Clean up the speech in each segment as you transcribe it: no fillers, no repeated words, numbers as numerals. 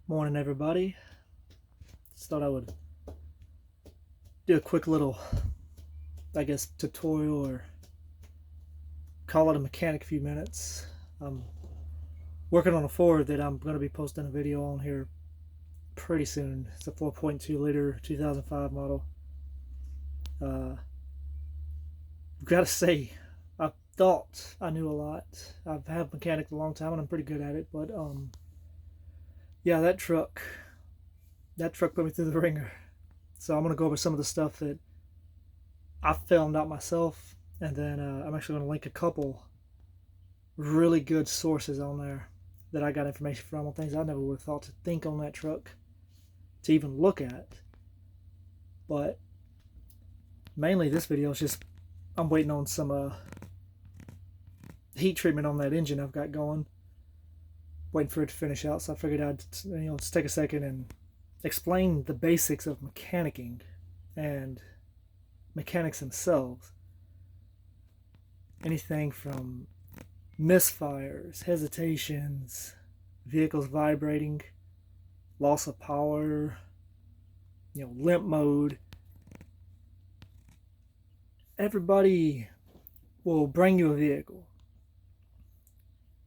Morning, everybody. Just thought I would do a quick little, tutorial or call it a mechanic few minutes. I'm working on a Ford that I'm going to be posting a video on here pretty soon. It's a 4.2 liter 2005 model. I've got to say, I thought I knew a lot. I've had mechanic a long time and I'm pretty good at it, but yeah, that truck put me through the ringer. So I'm going to go over some of the stuff that I found out myself, and then I'm actually going to link a couple really good sources on there that I got information from on things I never would have thought to think on that truck to even look at. But mainly this video is just I'm waiting on some heat treatment on that engine I've got going, waiting for it to finish out. So I figured I'd just take a second and explain the basics of mechanicking and mechanics themselves. Anything from misfires, hesitations, vehicles vibrating, loss of power, limp mode. Everybody will bring you a vehicle,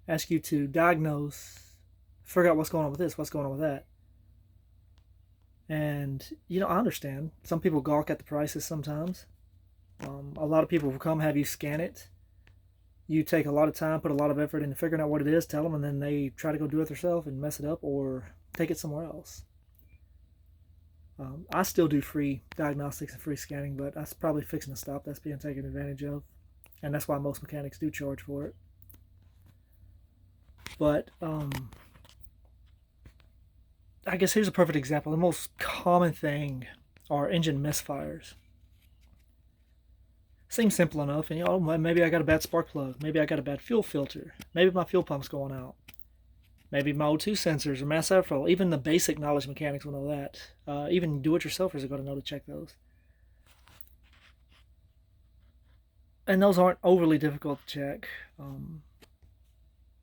ask you to diagnose, figure out what's going on with this, what's going on with that. And, I understand. Some people gawk at the prices sometimes. A lot of people will come, have you scan it. You take a lot of time, put a lot of effort into figuring out what it is, tell them, and then they try to go do it themselves and mess it up or take it somewhere else. I still do free diagnostics and free scanning, but that's probably fixing to stop. That's being taken advantage of. And that's why most mechanics do charge for it. But I guess here's a perfect example. The most common thing are engine misfires. Seems simple enough, and maybe I got a bad spark plug, maybe I got a bad fuel filter, maybe my fuel pump's going out, maybe my O2 sensors or mass airflow. Even the basic knowledge mechanics will know that. Even do-it-yourselfers are going to know to check those. And those aren't overly difficult to check,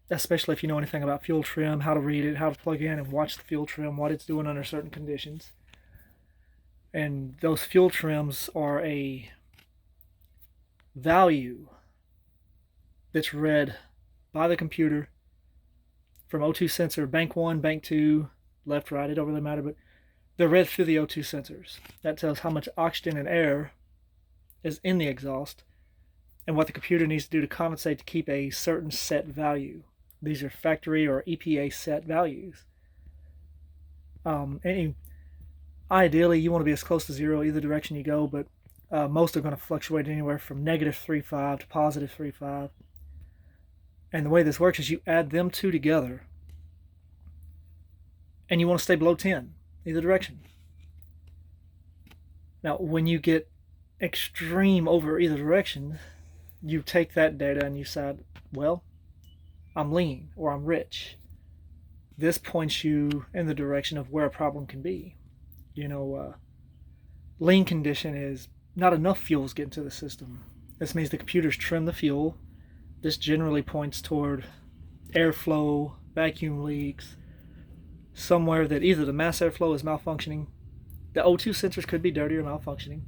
especially if you know anything about fuel trim, how to read it, how to plug in and watch the fuel trim, what it's doing under certain conditions. And those fuel trims are a value that's read by the computer from O2 sensor, bank 1, bank 2, left, right, it don't really matter, but they're read through the O2 sensors. That tells how much oxygen and air is in the exhaust and what the computer needs to do to compensate to keep a certain set value. These are factory or EPA set values. Ideally, you want to be as close to zero either direction you go, but most are going to fluctuate anywhere from negative 3.5 to positive 3.5. And the way this works is you add them two together, and you want to stay below 10, either direction. Now, when you get extreme over either direction, you take that data and you decide, well, I'm lean or I'm rich. This points you in the direction of where a problem can be. Lean condition is not enough fuels get into the system. This means the computers trim the fuel. This generally points toward airflow, vacuum leaks, somewhere that either the mass airflow is malfunctioning, the O2 sensors could be dirty or malfunctioning,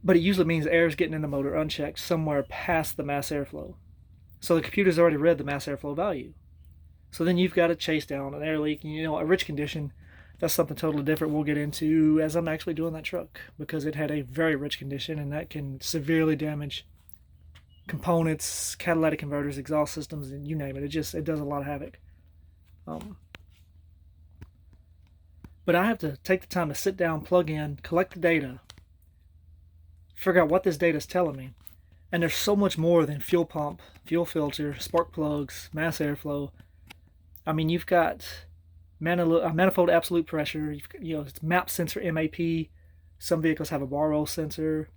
but it usually means air is getting in the motor unchecked somewhere past the mass airflow. So the computer's already read the mass airflow value. So then you've got to chase down an air leak. And a rich condition, that's something totally different we'll get into as I'm actually doing that truck, because it had a very rich condition and that can severely damage components, catalytic converters, exhaust systems, and you name it. It does a lot of havoc. But I have to take the time to sit down, plug in, collect the data, figure out what this data is telling me. And there's so much more than fuel pump, fuel filter, spark plugs, mass airflow. I mean, you've got manifold absolute pressure. It's MAP sensor, MAP. Some vehicles have a bar roll sensor.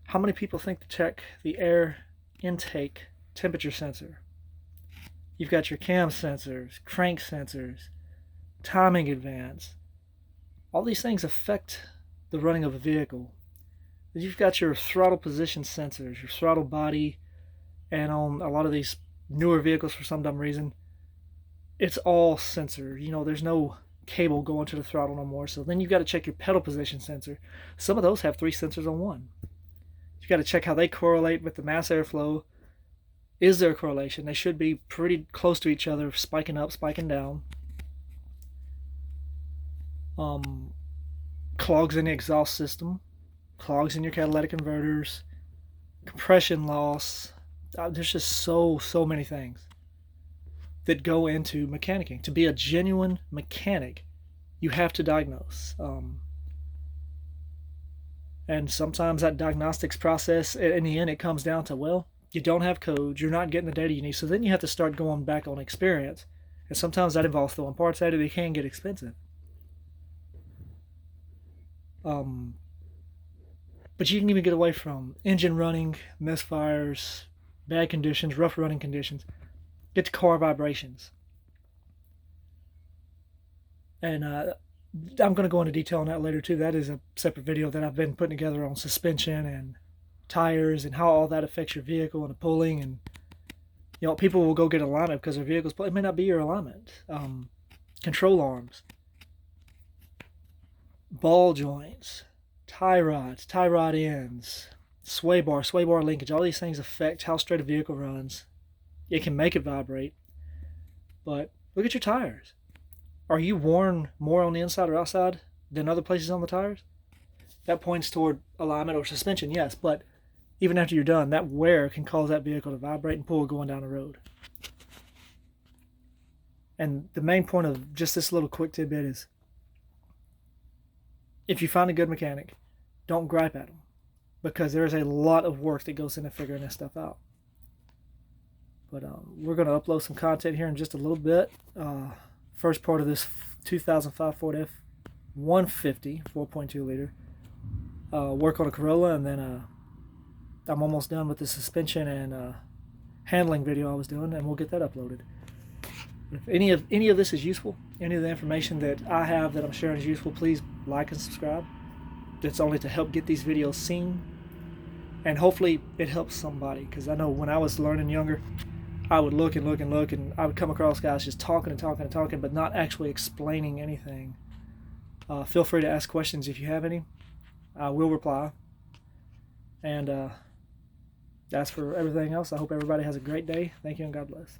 How many people think to check the air intake temperature sensor? You've got your cam sensors, crank sensors, timing advance. All these things affect the running of a vehicle. You've got your throttle position sensors, your throttle body, and on a lot of these newer vehicles, for some dumb reason, it's all sensor. You know, there's no cable going to the throttle no more. So then you've got to check your pedal position sensor. Some of those have 3 sensors on one. You got to check how they correlate with the mass airflow. Is there a correlation? They should be pretty close to each other, spiking up, spiking down. Clogs in the exhaust system, clogs in your catalytic converters, compression loss. There's just so many things that go into mechanicking. To be a genuine mechanic, you have to diagnose. And sometimes that diagnostics process, in the end, it comes down to, well, you don't have codes, you're not getting the data you need. So then you have to start going back on experience. And sometimes that involves throwing parts at it. It can get expensive. But you can even get away from engine running, misfires, bad conditions, rough running conditions. Get to car vibrations. And I'm going to go into detail on that later too. That is a separate video that I've been putting together on suspension and tires and how all that affects your vehicle and the pulling. And you know, people will go get alignment because their vehicle's pull. It may not be your alignment. Control arms, ball joints, tie rods, tie rod ends, sway bar linkage. All these things affect how straight a vehicle runs. It can make it vibrate. But look at your tires. Are you worn more on the inside or outside than other places on the tires? That points toward alignment or suspension, yes, but even after you're done, that wear can cause that vehicle to vibrate and pull going down the road. And the main point of just this little quick tidbit is, if you find a good mechanic, don't gripe at them, because there's a lot of work that goes into figuring this stuff out. But we're going to upload some content here in just a little bit. First part of this 2005 Ford F-150 4.2 liter. Work on a Corolla, and then I'm almost done with the suspension and handling video I was doing, and we'll get that uploaded. If any of this is useful, any of the information that I have that I'm sharing is useful, please like and subscribe. It's only to help get these videos seen, and hopefully it helps somebody, because I know when I was learning younger, I would look and I would come across guys just talking, but not actually explaining anything. Feel free to ask questions if you have any. I will reply. And as for everything else, I hope everybody has a great day. Thank you, and God bless.